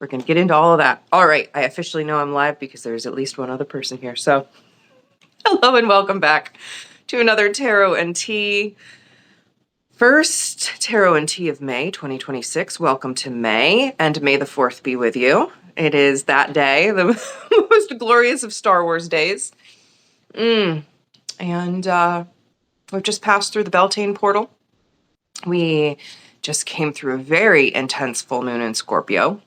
We're going to get into all of that. All right, I officially know I'm live because there's at least one other person here. So hello and welcome back to another Tarot and Tea. First Tarot and Tea of May 2026. Welcome to May, and may the 4th be with you. It is that day, the most glorious of Star Wars days. And we've just passed through the Beltane portal. We just came through a very intense full moon in Scorpio.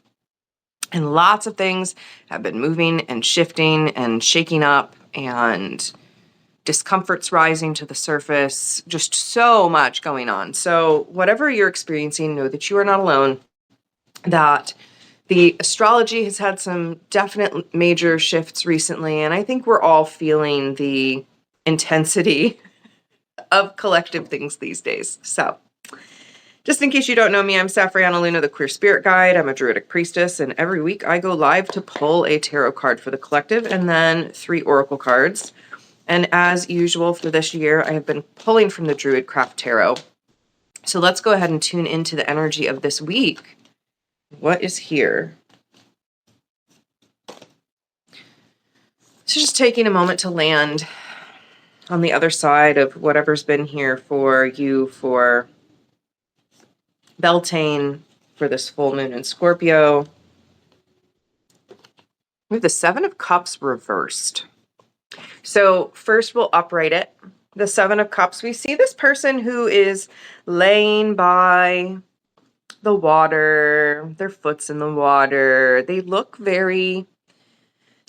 And lots of things have been moving and shifting and shaking up, and discomfort's rising to the surface. Just so much going on. So whatever you're experiencing, know that you are not alone, that the astrology has had some definite major shifts recently, and I think we're all feeling the intensity of collective things these days. So just in case you don't know me, I'm Safrianna, the Queer Spirit Guide. I'm a Druidic priestess, and every week I go live to pull a tarot card for the collective and then 3 oracle cards. And as usual for this year, I have been pulling from the Druid Craft Tarot. So let's go ahead and tune into the energy of this week. What is here? So just taking a moment to land on the other side of whatever's been here for you for Beltane, for this full moon in Scorpio. We have the 7 of Cups reversed. So first we'll upright it. The 7 of Cups, we see this person who is laying by the water, their foot's in the water. They look very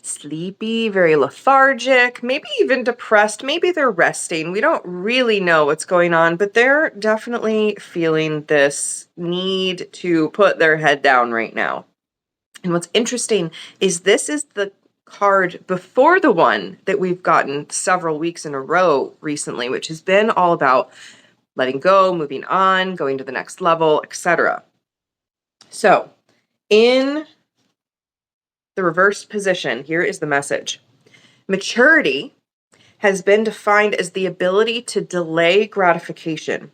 sleepy, very lethargic, maybe even depressed. Maybe they're resting. We don't really know what's going on, but they're definitely feeling this need to put their head down right now. And what's interesting is this is the card before the one that we've gotten several weeks in a row recently, which has been all about letting go, moving on, going to the next level, etc. So in the reversed position, here is the message. Maturity has been defined as the ability to delay gratification.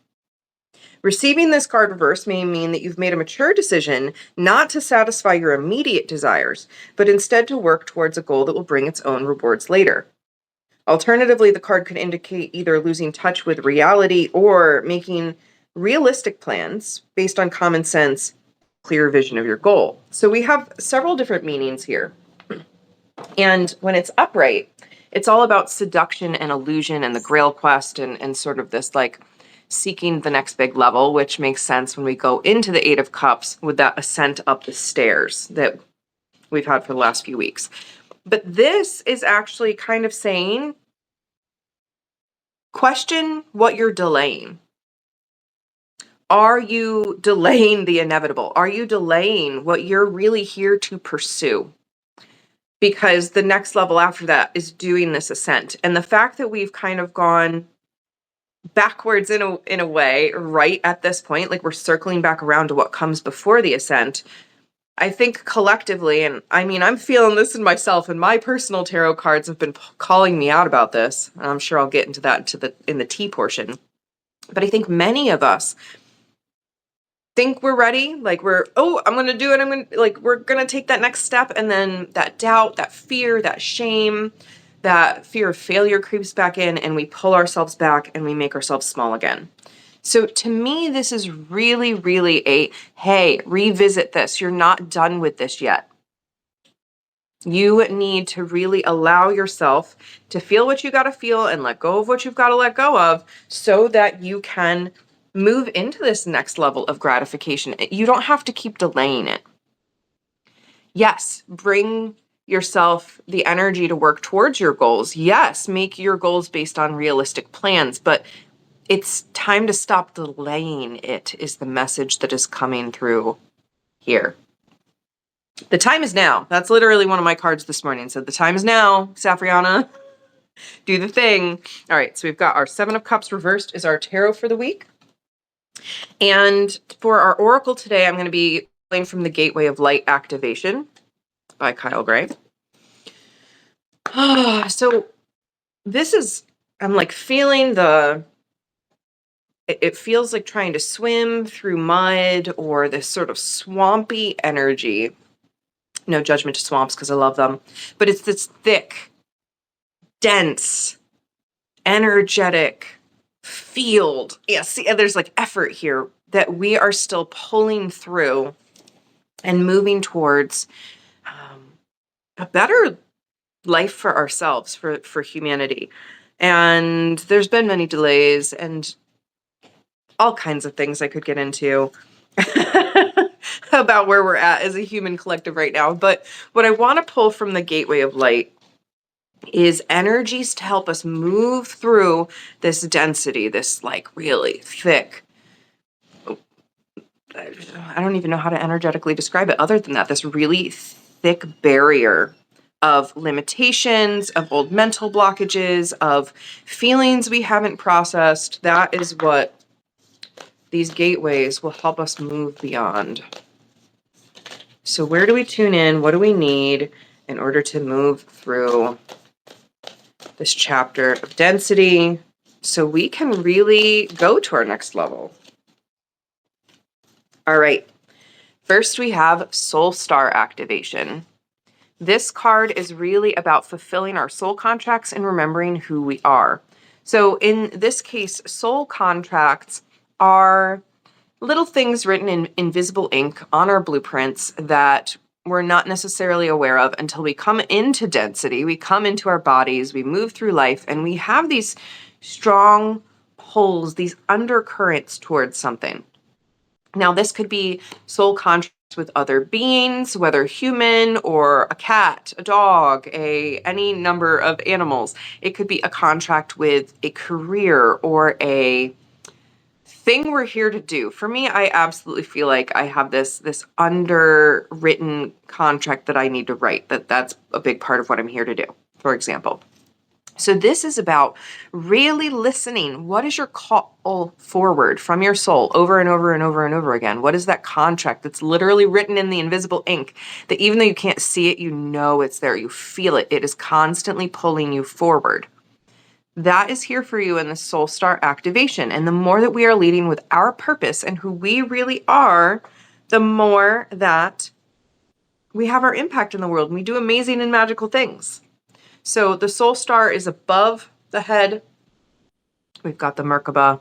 Receiving this card reversed may mean that you've made a mature decision not to satisfy your immediate desires, but instead to work towards a goal that will bring its own rewards later. Alternatively, the card could indicate either losing touch with reality or making realistic plans based on common sense, clear vision of your goal. So we have several different meanings here. And when it's upright, it's all about seduction and illusion and the Grail quest and sort of this like seeking the next big level, which makes sense when we go into the 8 of Cups with that ascent up the stairs that we've had for the last few weeks. But this is actually kind of saying, question what you're delaying. Are you delaying the inevitable? Are you delaying what you're really here to pursue? Because the next level after that is doing this ascent. And the fact that we've kind of gone backwards in a way right at this point, like we're circling back around to what comes before the ascent, I think collectively, and I mean, I'm feeling this in myself, and my personal tarot cards have been calling me out about this, and I'm sure I'll get into that in the tea portion. But I think many of us think we're ready, like I'm going to do it, we're going to take that next step, and then that doubt, that fear, that shame, that fear of failure creeps back in, and we pull ourselves back and we make ourselves small again. So to me, this is really, really hey, revisit this. You're not done with this yet. You need to really allow yourself to feel what you got to feel and let go of what you've got to let go of so that you can move into this next level of gratification. You don't have to keep delaying it. Yes, bring yourself the energy to work towards your goals. Yes, make your goals based on realistic plans, but it's time to stop delaying it is the message that is coming through here. The time is now. That's literally one of my cards this morning. Said the time is now, Safrianna. Do the thing. All right, so we've got our 7 of Cups reversed is our tarot for the week. And for our oracle today, I'm going to be playing from the Gateway of Light Activation by Kyle Gray. So this is, I'm like feeling it feels like trying to swim through mud or this sort of swampy energy. No judgment to swamps because I love them. But it's this thick, dense, energetic field. Yeah, see, there's like effort here that we are still pulling through and moving towards a better life for ourselves, for humanity. And there's been many delays and all kinds of things I could get into about where we're at as a human collective right now. But what I want to pull from the gateway of light is energies to help us move through this density, this like really thick, I don't even know how to energetically describe it other than that, this really thick barrier of limitations, of old mental blockages, of feelings we haven't processed. That is what these gateways will help us move beyond. So where do we tune in? What do we need in order to move through this chapter of density so we can really go to our next level? All right. First, we have Soul Star activation. This card is really about fulfilling our soul contracts and remembering who we are. So in this case, soul contracts are little things written in invisible ink on our blueprints that we're not necessarily aware of until we come into density, we come into our bodies, we move through life, and we have these strong pulls, these undercurrents towards something. Now, this could be soul contracts with other beings, whether human or a cat, a dog, any number of animals. It could be a contract with a career or a thing we're here to do. For me, I absolutely feel like I have this underwritten contract that I need to write. That's a big part of what I'm here to do, for example. So this is about really listening. What is your call forward from your soul over and over and over and over again? What is that contract that's literally written in the invisible ink that even though you can't see it, you know it's there. You feel it. It is constantly pulling you forward. That is here for you in the Soul Star activation. And the more that we are leading with our purpose and who we really are, the more that we have our impact in the world and we do amazing and magical things. So the Soul Star is above the head. We've got the Merkaba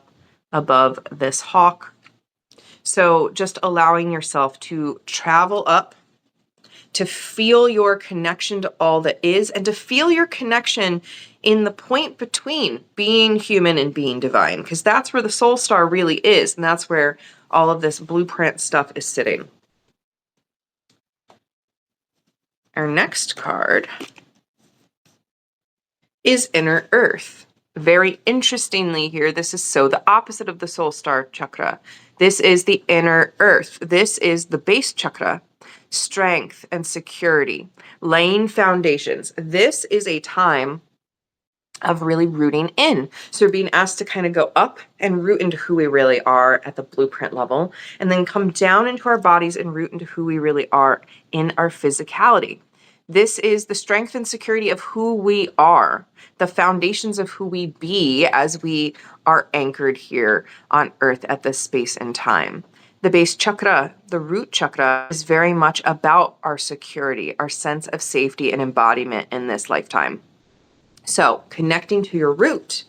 above this hawk. So just allowing yourself to travel up, to feel your connection to all that is, and to feel your connection in the point between being human and being divine, because that's where the Soul Star really is, and that's where all of this blueprint stuff is sitting. Our next card is Inner Earth. Very interestingly here, this is so the opposite of the Soul Star chakra. This is the Inner Earth. This is the base chakra. Strength and security, laying foundations. This is a time of really rooting in. So we're being asked to kind of go up and root into who we really are at the blueprint level, and then come down into our bodies and root into who we really are in our physicality. This is the strength and security of who we are, the foundations of who we be as we are anchored here on Earth at this space and time. The base chakra, the root chakra, is very much about our security, our sense of safety and embodiment in this lifetime. So connecting to your root,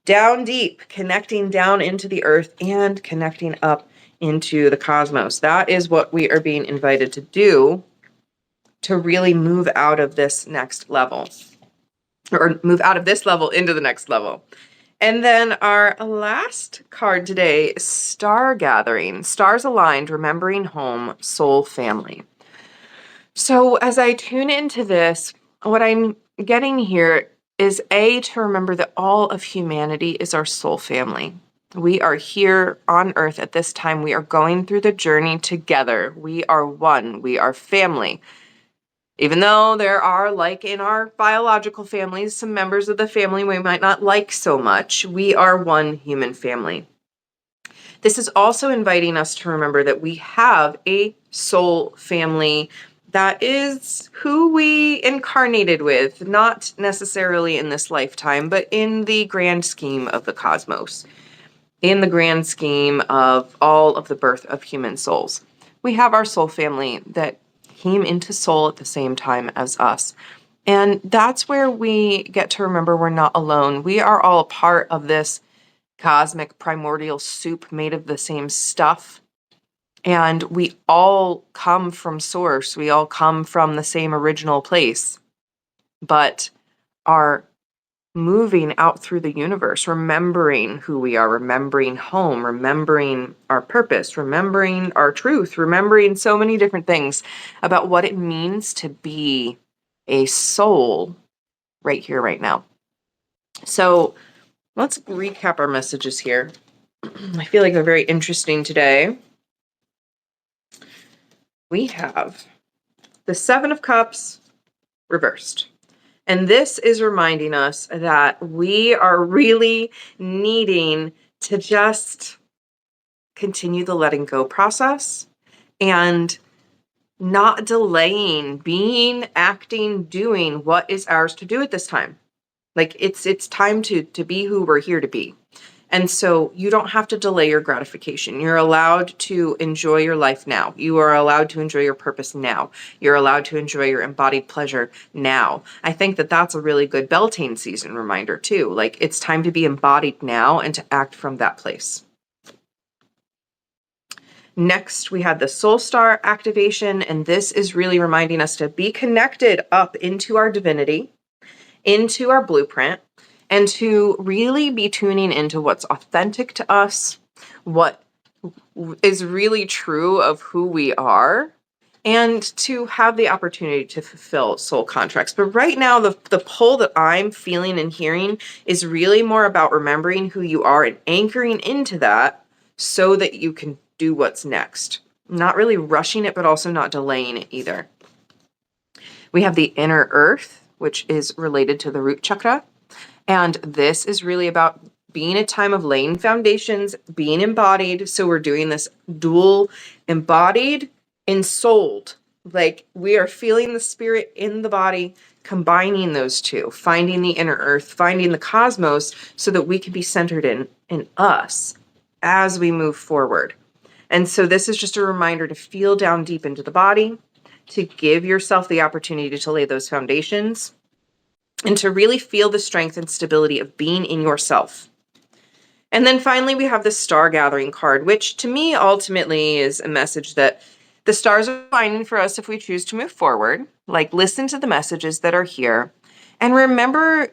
down deep, connecting down into the earth and connecting up into the cosmos. That is what we are being invited to do to really move out of this next level, or move out of this level into the next level. And then our last card today is Star Gathering, Stars Aligned, Remembering Home, Soul Family. So as I tune into this, what I'm getting here is to remember that all of humanity is our soul family. We are here on Earth at this time. We are going through the journey together. We are one. We are family. Even though there are, like in our biological families, some members of the family we might not like so much, we are one human family. This is also inviting us to remember that we have a soul family that is who we incarnated with, not necessarily in this lifetime, but in the grand scheme of the cosmos, in the grand scheme of all of the birth of human souls. We have our soul family that came into soul at the same time as us. And that's where we get to remember we're not alone. We are all a part of this cosmic primordial soup made of the same stuff. And we all come from source. We all come from the same original place, but are moving out through the universe, remembering who we are, remembering home, remembering our purpose, remembering our truth, remembering so many different things about what it means to be a soul right here, right now. So let's recap our messages here. I feel like they're very interesting today. We have the Seven of Cups reversed. And this is reminding us that we are really needing to just continue the letting go process and not delaying being, acting, doing what is ours to do at this time. Like it's time to be who we're here to be. And so you don't have to delay your gratification. You're allowed to enjoy your life now. You are allowed to enjoy your purpose now. You're allowed to enjoy your embodied pleasure now. I think that that's a really good Beltane season reminder too. Like it's time to be embodied now and to act from that place. Next, we had the Soul Star activation, and this is really reminding us to be connected up into our divinity, into our blueprint, and to really be tuning into what's authentic to us, what is really true of who we are, and to have the opportunity to fulfill soul contracts. But right now, the pull that I'm feeling and hearing is really more about remembering who you are and anchoring into that so that you can do what's next. Not really rushing it, but also not delaying it either. We have the inner earth, which is related to the root chakra. And this is really about being a time of laying foundations, being embodied. So we're doing this dual embodied and souled. Like we are feeling the spirit in the body, combining those two, finding the inner earth, finding the cosmos so that we can be centered in us as we move forward. And so this is just a reminder to feel down deep into the body, to give yourself the opportunity to lay those foundations, and to really feel the strength and stability of being in yourself. And then finally, we have the Star Gathering card, which to me ultimately is a message that the stars are aligning for us if we choose to move forward. Like, listen to the messages that are here and remember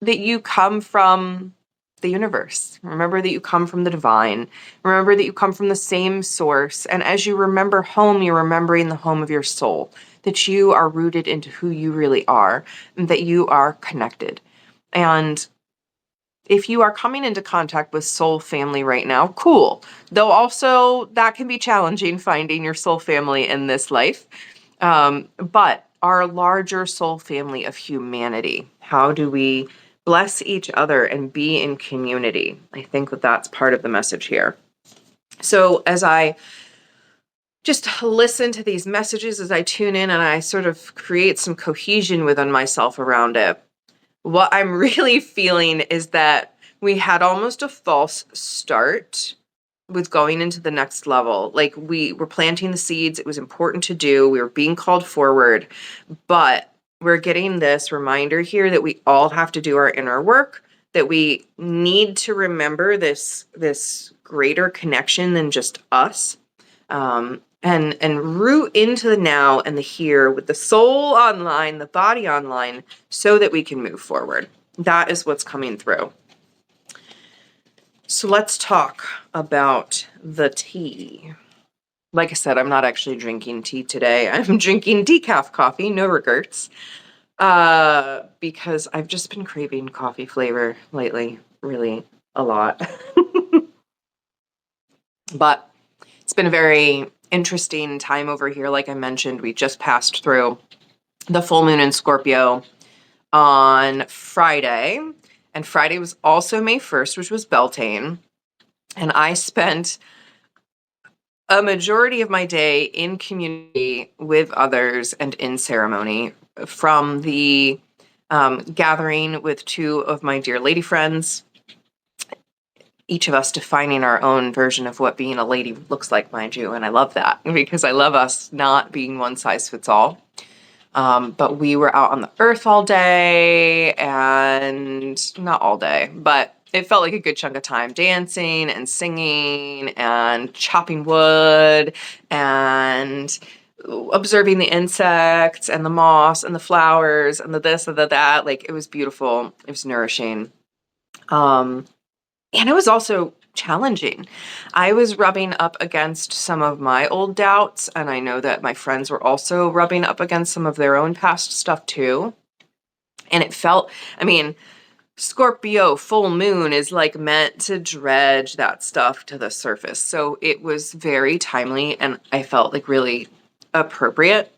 that you come from the universe. Remember that you come from the divine. Remember that you come from the same source. And as you remember home, you're remembering the home of your soul, that you are rooted into who you really are, and that you are connected. And if you are coming into contact with soul family right now, cool. Though also that can be challenging finding your soul family in this life. But our larger soul family of humanity, how do we bless each other and be in community? I think that that's part of the message here. So as I just listen to these messages, as I tune in and I sort of create some cohesion within myself around it, what I'm really feeling is that we had almost a false start with going into the next level. Like we were planting the seeds. It was important to do. We were being called forward, but we're getting this reminder here that we all have to do our inner work, that we need to remember this greater connection than just us, and root into the now and the here with the soul online, the body online, so that we can move forward. That is what's coming through. So let's talk about the tea. Like I said, I'm not actually drinking tea today. I'm drinking decaf coffee, no regrets, because I've just been craving coffee flavor lately, really a lot. But it's been a very interesting time over here. Like I mentioned, we just passed through the full moon in Scorpio on Friday, and Friday was also May 1st, which was Beltane. And I spent a majority of my day in community with others and in ceremony, from the gathering with two of my dear lady friends each of us defining our own version of what being a lady looks like, mind you. And I love that because I love us not being one size fits all. But we were out on the earth all day, and not all day, but it felt like a good chunk of time, dancing and singing and chopping wood and observing the insects and the moss and the flowers and the this and the that. Like, it was beautiful. It was nourishing. And it was also challenging. I was rubbing up against some of my old doubts, and I know that my friends were also rubbing up against some of their own past stuff too. And it felt, I mean, Scorpio full moon is like meant to dredge that stuff to the surface. So it was very timely, and I felt like really appropriate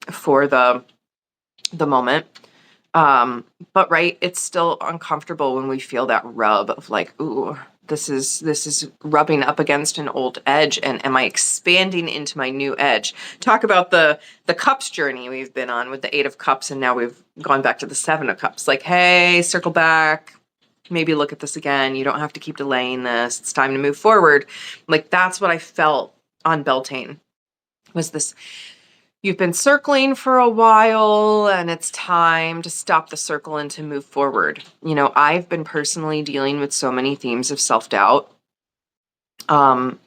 for the moment. But right, it's still uncomfortable when we feel that rub of like, ooh, this is rubbing up against an old edge, and am I expanding into my new edge? Talk about the cups journey we've been on with the 8 of Cups, and now we've gone back to the 7 of Cups. Like, hey, circle back, maybe look at this again. You don't have to keep delaying this. It's time to move forward. Like, that's what I felt on Beltane, was this, you've been circling for a while and it's time to stop the circle and to move forward. You know, I've been personally dealing with so many themes of self-doubt over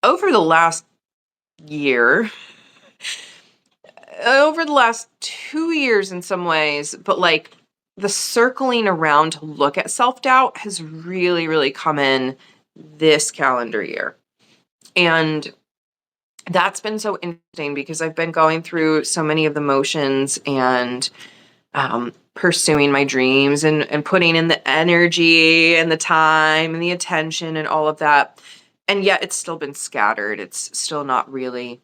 the last year, over the last 2 years in some ways, but like the circling around to look at self-doubt has really, really come in this calendar year. And that's been so interesting because I've been going through so many of the motions and pursuing my dreams and putting in the energy and the time and the attention and all of that. And yet it's still been scattered. It's still not really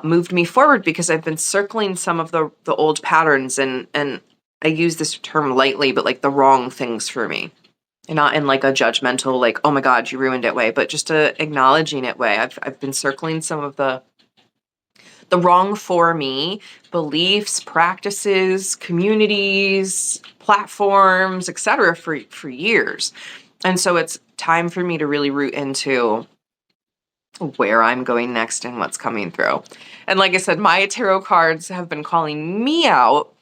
moved me forward because I've been circling some of the old patterns, and I use this term lightly, but like the wrong things for me. And not in like a judgmental, like, oh my God, you ruined it way, but just a acknowledging it way. I've been circling some of the wrong for me beliefs, practices, communities, platforms, etc. for years. And so it's time for me to really root into where I'm going next and what's coming through. And like I said, my tarot cards have been calling me out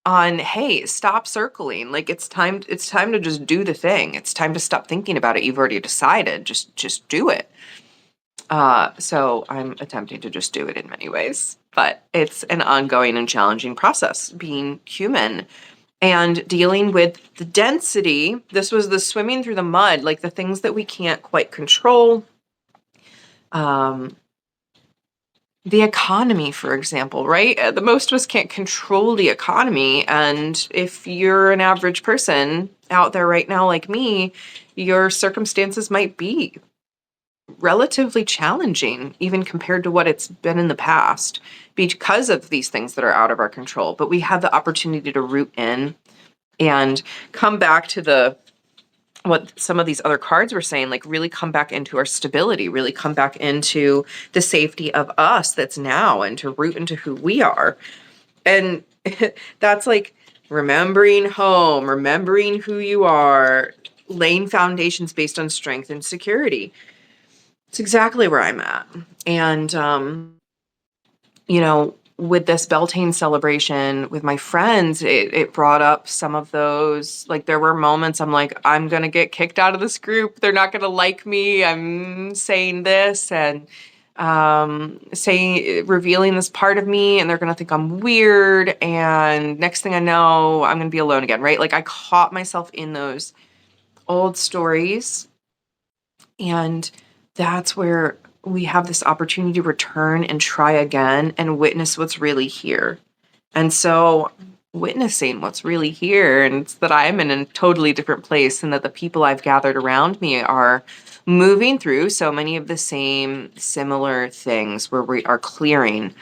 on, hey, stop circling. Like, it's time to just do the thing. It's time to stop thinking about it. You've already decided, just do it. So I'm attempting to just do it in many ways, but it's an ongoing and challenging process, being human and dealing with the density. This was the swimming through the mud, like the things that we can't quite control. The economy, for example, right? The most of us can't control the economy. And if you're an average person out there right now, like me, your circumstances might be relatively challenging, even compared to what it's been in the past, because of these things that are out of our control. But we have the opportunity to root in and come back to what some of these other cards were saying, like really come back into our stability, really come back into the safety of us that's now, and to root into who we are. And that's like remembering home, remembering who you are, laying foundations based on strength and security. It's exactly where I'm at. And, you know, with this Beltane celebration with my friends, it brought up some of those, like there were moments I'm like, I'm going to get kicked out of this group. They're not going to like me. I'm saying this and revealing this part of me, and they're going to think I'm weird. And next thing I know, I'm going to be alone again, right? Like I caught myself in those old stories, and that's where we have this opportunity to return and try again and witness what's really here. And so witnessing what's really here, and it's that I'm in a totally different place, and that the people I've gathered around me are moving through so many of the same similar things, where we are clearing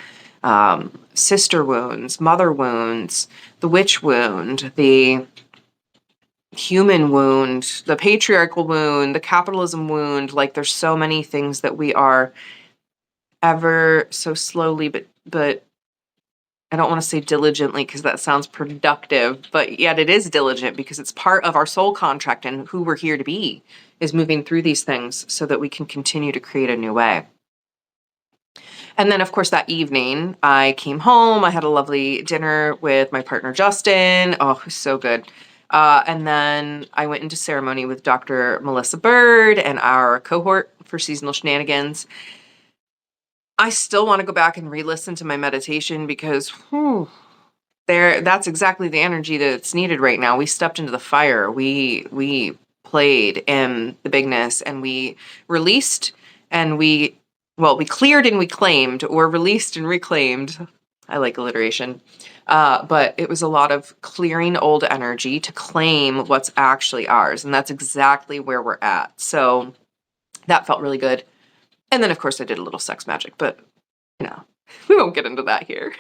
sister wounds, mother wounds, the witch wound, the human wound, the patriarchal wound, the capitalism wound. Like there's so many things that we are ever so slowly but I don't want to say diligently because that sounds productive, but yet it is diligent because it's part of our soul contract and who we're here to be is moving through these things so that we can continue to create a new way. And then, of course, that evening I came home. I had a lovely dinner with my partner, Justin. Oh, it was so good. And then I went into ceremony with Dr. Melissa Bird and our cohort for Seasonal Shenanigans. I still want to go back and re-listen to my meditation because that's exactly the energy that's needed right now. We stepped into the fire. We played in the bigness and we released and we cleared and we claimed, or released and reclaimed. I like alliteration. But it was a lot of clearing old energy to claim what's actually ours. And that's exactly where we're at. So that felt really good. And then, of course, I did a little sex magic, but, we won't get into that here.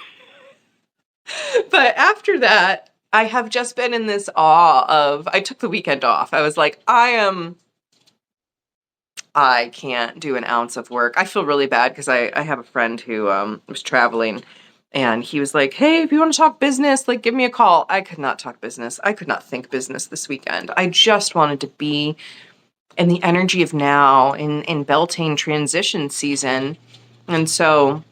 But after that, I have just been in this awe of, I took the weekend off. I was like, I can't do an ounce of work. I feel really bad because I have a friend who was traveling and he was like, hey, if you want to talk business, like give me a call. I could not talk business. I could not think business this weekend. I just wanted to be in the energy of now in Beltane transition season. And so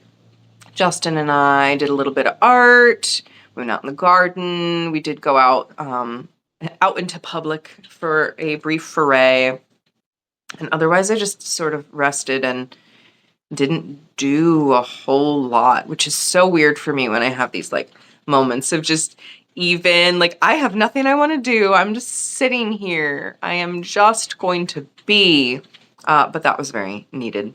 Justin and I did a little bit of art. We went out in the garden. We did go out into public for a brief foray. And otherwise, I just sort of rested and didn't do a whole lot, which is so weird for me when I have these like moments of just even like, I have nothing I want to do. I'm just sitting here. I am just going to be. But that was very needed.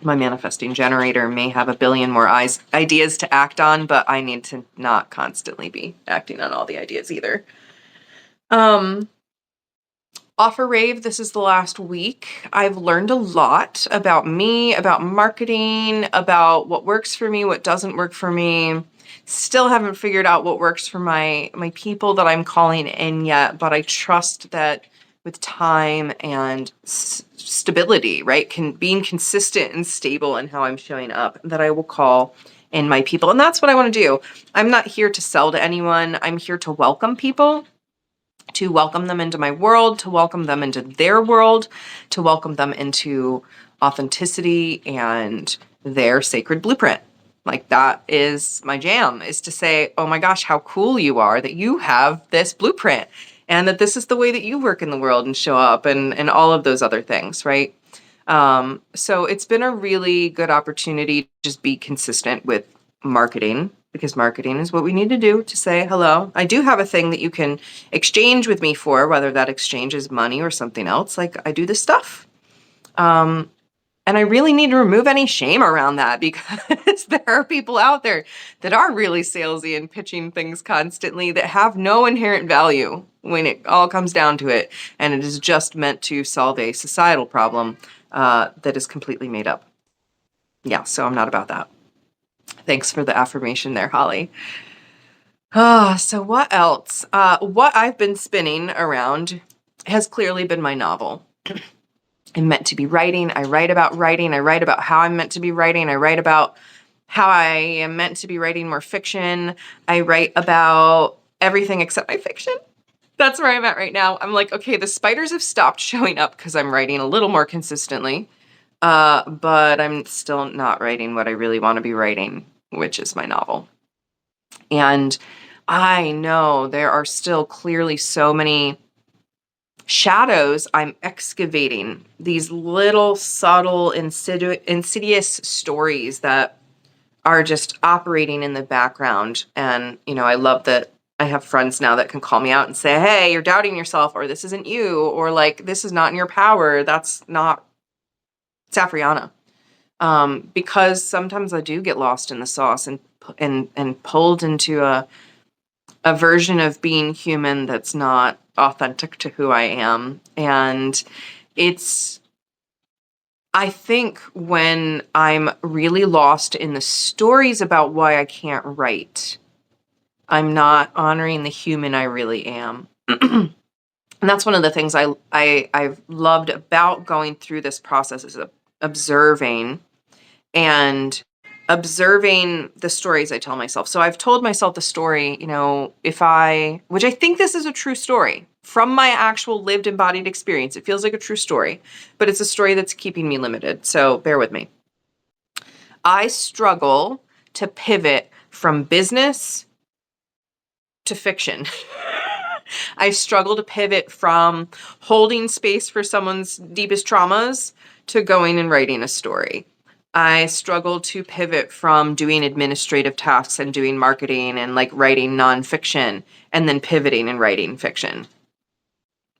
My manifesting generator may have a billion more ideas to act on, but I need to not constantly be acting on all the ideas either. Off a Rave, this is the last week. I've learned a lot about me, about marketing, about what works for me, what doesn't work for me. Still haven't figured out what works for my people that I'm calling in yet, but I trust that with time and stability, right? Being consistent and stable in how I'm showing up, that I will call in my people. And that's what I want to do. I'm not here to sell to anyone. I'm here to welcome people, to welcome them into my world, to welcome them into their world, to welcome them into authenticity and their sacred blueprint. Like that is my jam, is to say, oh my gosh, how cool you are that you have this blueprint and that this is the way that you work in the world and show up and all of those other things, right? So it's been a really good opportunity to just be consistent with marketing, because marketing is what we need to do to say hello. I do have a thing that you can exchange with me for, whether that exchange is money or something else. Like I do this stuff. And I really need to remove any shame around that, because there are people out there that are really salesy and pitching things constantly that have no inherent value when it all comes down to it. And it is just meant to solve a societal problem that is completely made up. Yeah, so I'm not about that. Thanks for the affirmation there, Holly. So what else? What I've been spinning around has clearly been my novel. I'm meant to be writing. I write about writing. I write about how I'm meant to be writing. I write about how I am meant to be writing more fiction. I write about everything except my fiction. That's where I'm at right now. I'm like, okay, the spiders have stopped showing up because I'm writing a little more consistently. But I'm still not writing what I really want to be writing, which is my novel. And I know there are still clearly so many shadows I'm excavating, these little subtle insidious stories that are just operating in the background. And I love that I have friends now that can call me out and say, hey, you're doubting yourself, or this isn't you, or like this is not in your power. That's not Safrianna. Because sometimes I do get lost in the sauce and pulled into a version of being human that's not authentic to who I am. And I think when I'm really lost in the stories about why I can't write, I'm not honoring the human I really am. And that's one of the things I've loved about going through this process, is observing and observing the stories I tell myself. So I've told myself the story, you know, which I think this is a true story from my actual lived embodied experience. It feels like a true story, but it's a story that's keeping me limited. So bear with me. I struggle to pivot from business to fiction. I struggle to pivot from holding space for someone's deepest traumas to going and writing a story. I struggle to pivot from doing administrative tasks and doing marketing and like writing nonfiction and then pivoting and writing fiction.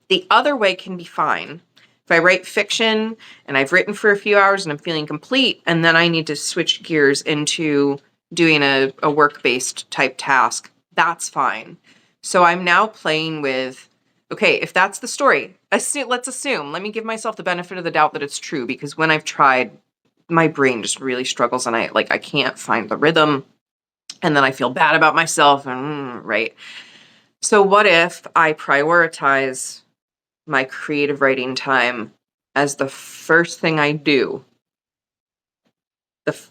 The other way can be fine. If I write fiction and I've written for a few hours and I'm feeling complete, and then I need to switch gears into doing a work-based type task, that's fine. So I'm now playing with, okay, if that's the story, let's assume, let me give myself the benefit of the doubt that it's true, because when I've tried, my brain just really struggles and I can't find the rhythm, and then I feel bad about myself, and right? So what if I prioritize my creative writing time as the first thing I do?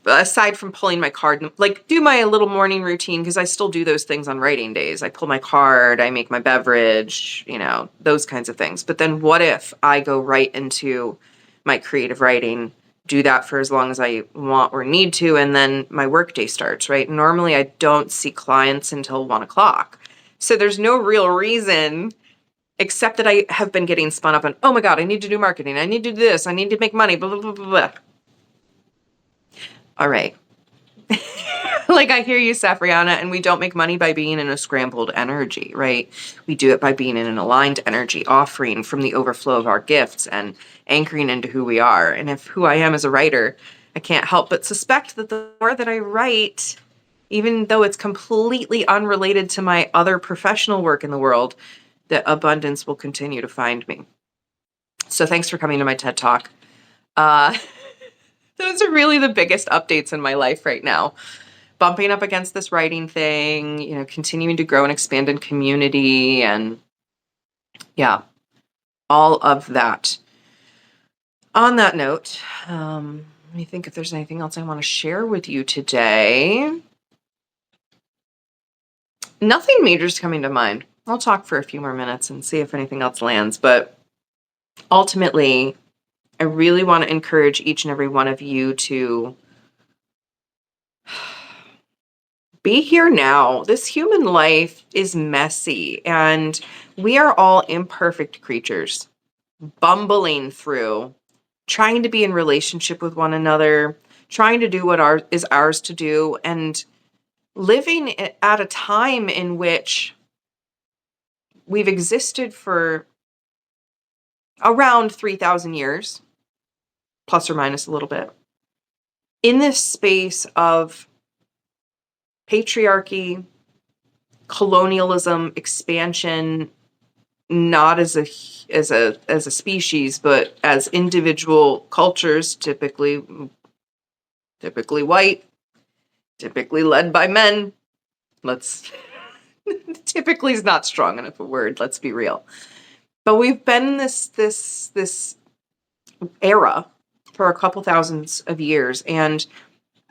Aside from pulling my card, like do my little morning routine, because I still do those things on writing days. I pull my card, I make my beverage, you know, those kinds of things. But then what if I go right into my creative writing, do that for as long as I want or need to, and then my workday starts, right? Normally I don't see clients until 1:00. So there's no real reason except that I have been getting spun up on, oh my God, I need to do marketing. I need to do this. I need to make money, blah, blah, blah, blah, blah. All right. Like, I hear you, Safrianna, and we don't make money by being in a scrambled energy, right? We do it by being in an aligned energy, offering from the overflow of our gifts and anchoring into who we are. And if who I am as a writer, I can't help but suspect that the more that I write, even though it's completely unrelated to my other professional work in the world, that abundance will continue to find me. So thanks for coming to my TED Talk. Those are really the biggest updates in my life right now. Bumping up against this writing thing, you know, continuing to grow and expand in community, and yeah, all of that. On that note, let me think if there's anything else I want to share with you today. Nothing major is coming to mind. I'll talk for a few more minutes and see if anything else lands, but ultimately, I really want to encourage each and every one of you to be here now. This human life is messy, and we are all imperfect creatures, bumbling through, trying to be in relationship with one another, trying to do what is ours to do, and living at a time in which we've existed for around 3,000 years, plus or minus a little bit, in this space of patriarchy, colonialism, expansion, not as a species, but as individual cultures, typically white, typically led by men. Typically is not strong enough a word, let's be real. But we've been in this era for a couple thousands of years, and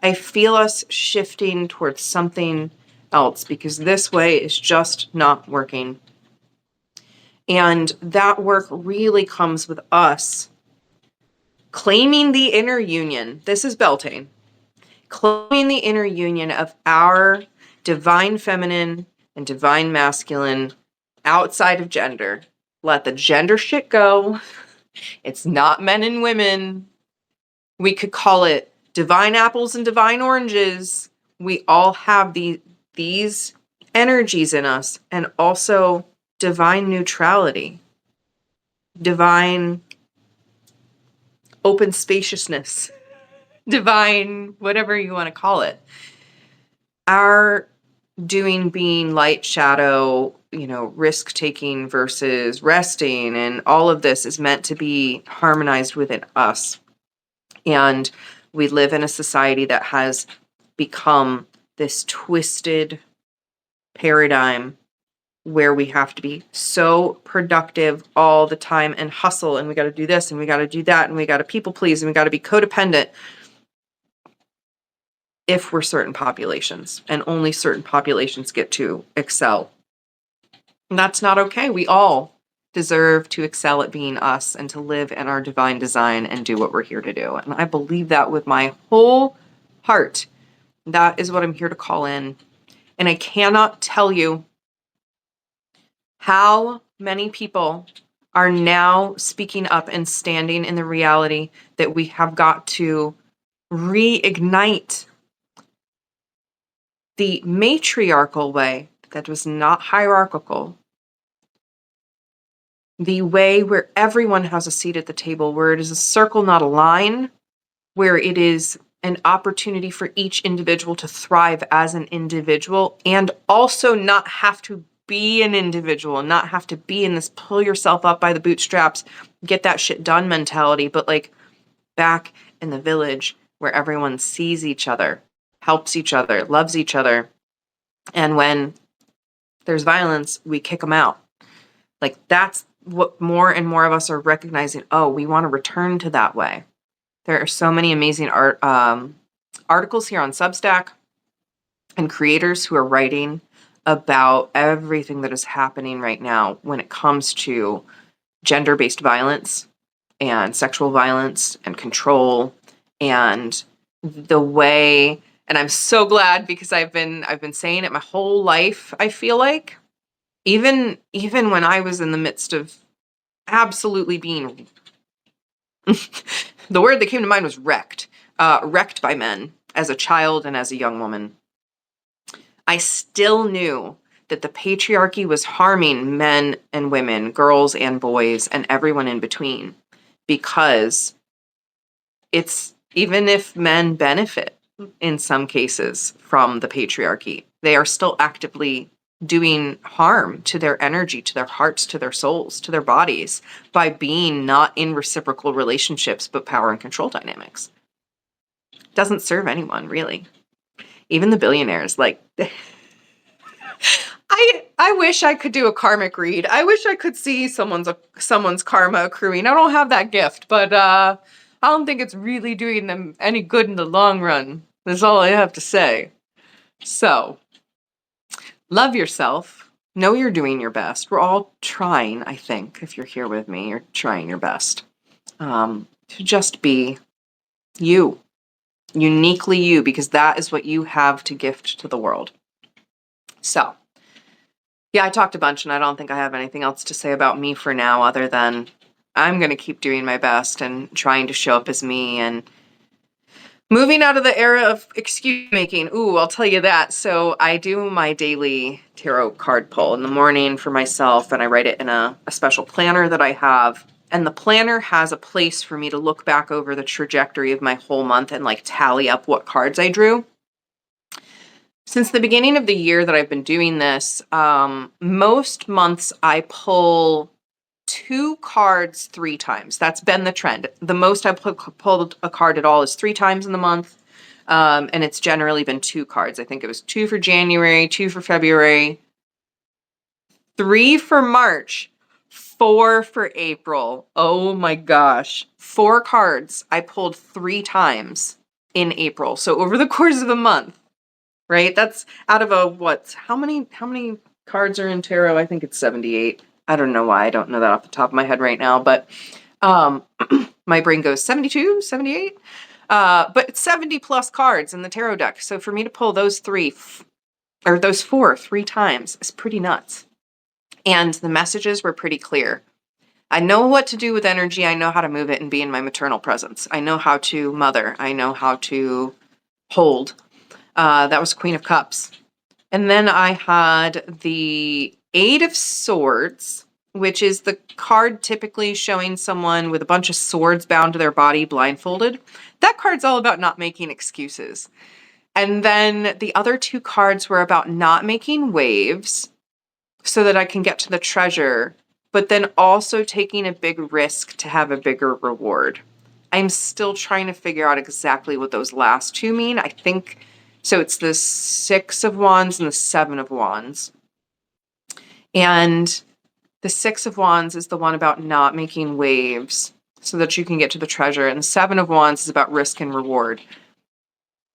I feel us shifting towards something else, because this way is just not working. And that work really comes with us claiming the inner union. This is Beltane. Claiming the inner union of our divine feminine and divine masculine outside of gender. Let the gender shit go. It's not men and women. We could call it divine apples and divine oranges. We all have these energies in us, and also divine neutrality, divine open spaciousness, divine whatever you want to call it. Our doing, being, light, shadow, you know, risk taking versus resting, and all of this is meant to be harmonized within us. And we live in a society that has become this twisted paradigm where we have to be so productive all the time and hustle, and we got to do this and we got to do that, and we got to people please, and we got to be codependent. if we're certain populations, and only certain populations get to excel. And that's not okay. We all deserve to excel at being us and to live in our divine design and do what we're here to do. And I believe that with my whole heart. That is what I'm here to call in. And I cannot tell you how many people are now speaking up and standing in the reality that we have got to reignite the matriarchal way that was not hierarchical, the way where everyone has a seat at the table, where it is a circle, not a line, where it is an opportunity for each individual to thrive as an individual and also not have to be an individual and not have to be in this pull yourself up by the bootstraps, get that shit done mentality, but like back in the village where everyone sees each other, helps each other, loves each other. And when there's violence, we kick them out. Like that's what more and more of us are recognizing. Oh, we want to return to that way. There are so many amazing articles here on Substack and creators who are writing about everything that is happening right now when it comes to gender-based violence and sexual violence and control and the way. And I'm so glad because I've been saying it my whole life. I feel like even when I was in the midst of absolutely being the word that came to mind was wrecked by men as a child and as a young woman. I still knew that the patriarchy was harming men and women, girls and boys, and everyone in between, because it's, even if men benefit in some cases from the patriarchy, they are still actively doing harm to their energy, to their hearts, to their souls, to their bodies by being not in reciprocal relationships, but power and control dynamics. Doesn't serve anyone, really. Even the billionaires, like, I wish I could do a karmic read. I wish I could see someone's karma accruing. I don't have that gift, but I don't think it's really doing them any good in the long run. That's all I have to say. So, love yourself. Know you're doing your best. We're all trying, I think, if you're here with me, you're trying your best to just be you, uniquely you, because that is what you have to gift to the world. So, yeah, I talked a bunch and I don't think I have anything else to say about me for now other than I'm going to keep doing my best and trying to show up as me and moving out of the era of excuse making. Ooh, I'll tell you that. So I do my daily tarot card pull in the morning for myself, and I write it in a special planner that I have. And the planner has a place for me to look back over the trajectory of my whole month and like tally up what cards I drew. Since the beginning of the year that I've been doing this, most months I pull 2 cards 3 times. That's been the trend. The most I've pulled a card at all is 3 times in the month. And it's generally been 2 cards. I think it was 2 for January, 2 for February, 3 for March, 4 for April. Oh my gosh. 4 cards I pulled 3 times in April. So over the course of a month, right? That's out of how many cards are in tarot? I think it's 78. I don't know why. I don't know that off the top of my head right now, but my brain goes 72, 78. But it's 70 plus cards in the tarot deck. So for me to pull those 4 3 times is pretty nuts. And the messages were pretty clear. I know what to do with energy. I know how to move it and be in my maternal presence. I know how to mother. I know how to hold. That was Queen of Cups. And then I had the 8 of Swords, which is the card typically showing someone with a bunch of swords bound to their body, blindfolded. That card's all about not making excuses. And then the other 2 cards were about not making waves so that I can get to the treasure, but then also taking a big risk to have a bigger reward. I'm still trying to figure out exactly what those last 2 mean. I think, so it's the 6 of Wands and the 7 of Wands. And the 6 of Wands is the one about not making waves so that you can get to the treasure. And the 7 of Wands is about risk and reward.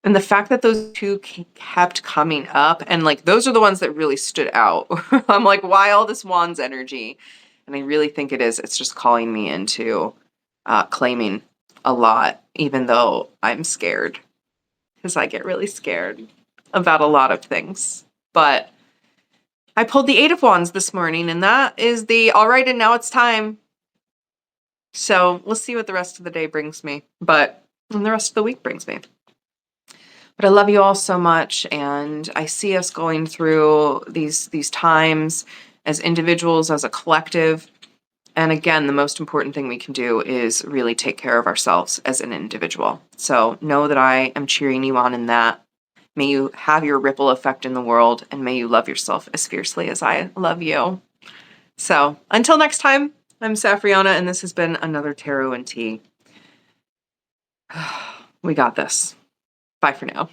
And the fact that those two kept coming up, and like those are the ones that really stood out. I'm like, why all this wands energy? And I really think it's just calling me into claiming a lot, even though I'm scared, because I get really scared about a lot of things. But I pulled the 8 of Wands this morning, and that is the all right, and now it's time. So we'll see what the rest of the day brings me, and the rest of the week brings me. But I love you all so much, and I see us going through these times as individuals, as a collective. And again, the most important thing we can do is really take care of ourselves as an individual. So know that I am cheering you on in that. May you have your ripple effect in the world, and may you love yourself as fiercely as I love you. So until next time, I'm Safrianna, and this has been another Tarot and Tea. We got this. Bye for now.